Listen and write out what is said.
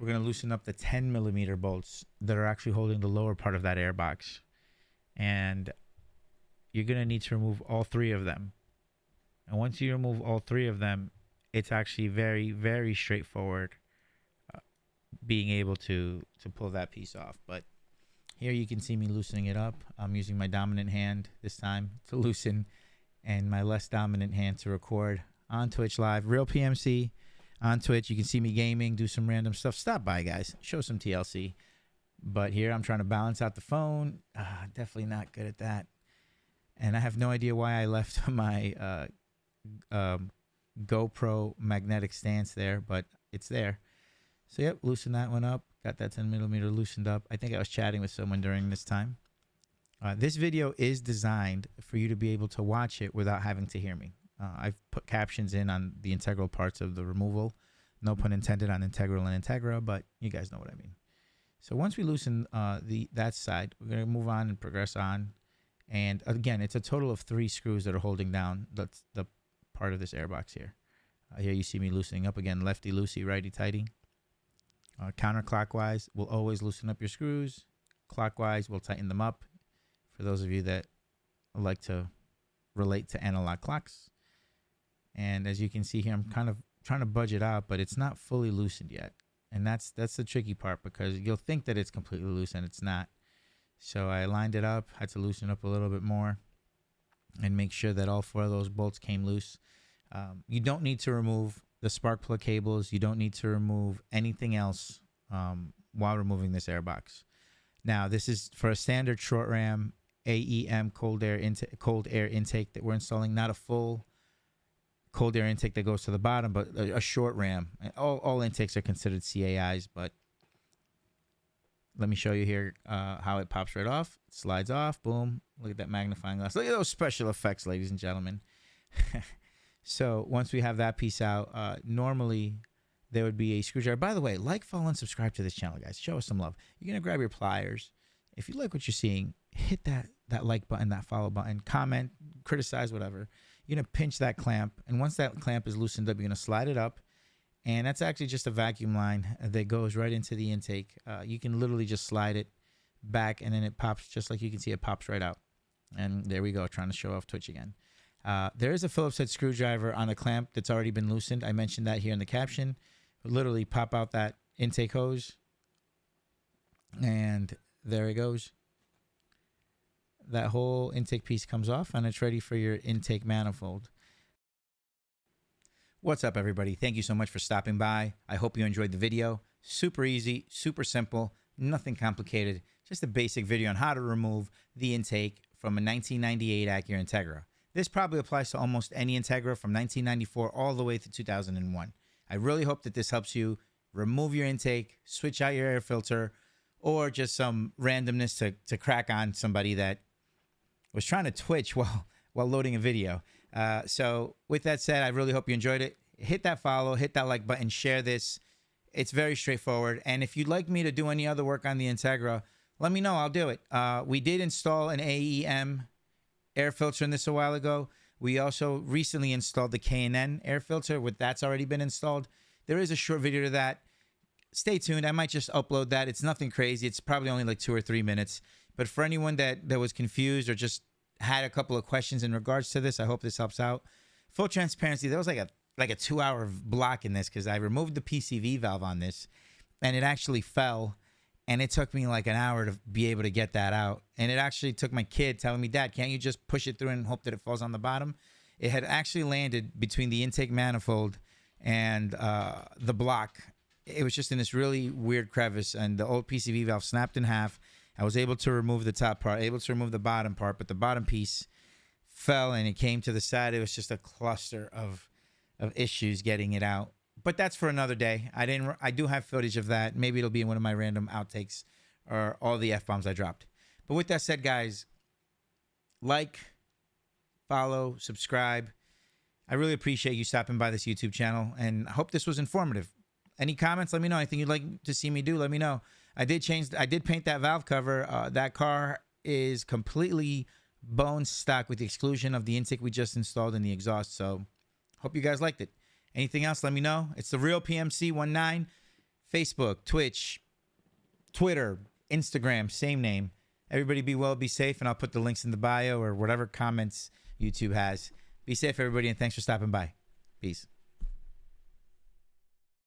we're going to loosen up the 10 millimeter bolts that are actually holding the lower part of that air box. And you're going to need to remove all three of them. And once you remove all three of them, it's actually very, very straightforward being able to pull that piece off. But here you can see me loosening it up. I'm using my dominant hand this time to loosen and my less dominant hand to record on Twitch Live. Real PMC on Twitch. You can see me gaming, do some random stuff. Stop by, guys. Show some TLC. But here I'm trying to balance out the phone. Definitely not good at that. And I have no idea why I left my GoPro magnetic stance there, but it's there. So yep, loosen that one up. Got that 10 millimeter loosened up. I think I was chatting with someone during this time. This video is designed for you to be able to watch it without having to hear me. I've put captions in on the integral parts of the removal. No pun intended on integral and integra, but you guys know what I mean. So once we loosen that side, we're going to move on and progress on. And again, it's a total of 3 screws that are holding down the part of this airbox here. Here you see me loosening up again, lefty loosey, righty tighty. Counterclockwise, we'll always loosen up your screws. Clockwise, we'll tighten them up. For those of you that like to relate to analog clocks. And as you can see here, I'm kind of trying to budge it out, but it's not fully loosened yet. And that's the tricky part, because you'll think that it's completely loose and it's not. So I lined it up, had to loosen up a little bit more and make sure that all 4 of those bolts came loose. You don't need to remove the spark plug cables. You don't need to remove anything else while removing this airbox. Now, this is for a standard short ram AEM cold air intake that we're installing, not a full cold air intake that goes to the bottom, but a short ram. All intakes are considered CAIs, but let me show you here how it pops right off. It slides off. Boom. Look at that magnifying glass. Look at those special effects, ladies and gentlemen. So once we have that piece out, normally there would be a screwdriver. By the way, like, follow, and subscribe to this channel, guys. Show us some love. You're going to grab your pliers. If you like what you're seeing, hit that like button, that follow button, comment, criticize, whatever. You're going to pinch that clamp. And once that clamp is loosened up, you're going to slide it up. And that's actually just a vacuum line that goes right into the intake. You can literally just slide it back, and then it pops, just like you can see, it pops right out. And there we go, trying to show off Twitch again. There is a Phillips head screwdriver on the clamp that's already been loosened. I mentioned that here in the caption. Literally pop out that intake hose, and there it goes. That whole intake piece comes off, and it's ready for your intake manifold. What's up, everybody? Thank you so much for stopping by. I hope you enjoyed the video. Super easy, super simple, nothing complicated. Just a basic video on how to remove the intake from a 1998 Acura Integra. This probably applies to almost any Integra from 1994 all the way to 2001. I really hope that this helps you remove your intake, switch out your air filter, or just some randomness to crack on somebody that was trying to Twitch while loading a video. So with that said, I really hope you enjoyed it. Hit that follow, hit that like button, share this. It's very straightforward. And if you'd like me to do any other work on the Integra, let me know. I'll do it. We did install an AEM air filter in this a while ago. We also recently installed the K&N air filter. That's already been installed. There is a short video to that. Stay tuned. I might just upload that. It's nothing crazy. It's probably only like 2 or 3 minutes. But for anyone that was confused or just had a couple of questions in regards to this, I hope this helps out. Full transparency, there was like a 2-hour block in this because I removed the PCV valve on this, and it actually fell. And it took me like an hour to be able to get that out. And it actually took my kid telling me, "Dad, can't you just push it through and hope that it falls on the bottom?" It had actually landed between the intake manifold and the block. It was just in this really weird crevice, and the old PCV valve snapped in half. I was able to remove the top part, able to remove the bottom part, but the bottom piece fell and it came to the side. It was just a cluster of issues getting it out. But that's for another day. I do have footage of that. Maybe it'll be in one of my random outtakes or all the F-bombs I dropped. But with that said, guys, like, follow, subscribe. I really appreciate you stopping by this YouTube channel, and I hope this was informative. Any comments? Let me know. Anything you'd like to see me do, let me know. I did paint that valve cover. That car is completely bone stock with the exclusion of the intake we just installed in the exhaust. So hope you guys liked it. Anything else, let me know. It's the real PMC 19. Facebook, Twitch, Twitter, Instagram, same name. Everybody be well, be safe, and I'll put the links in the bio or whatever comments YouTube has. Be safe, everybody, and thanks for stopping by. Peace.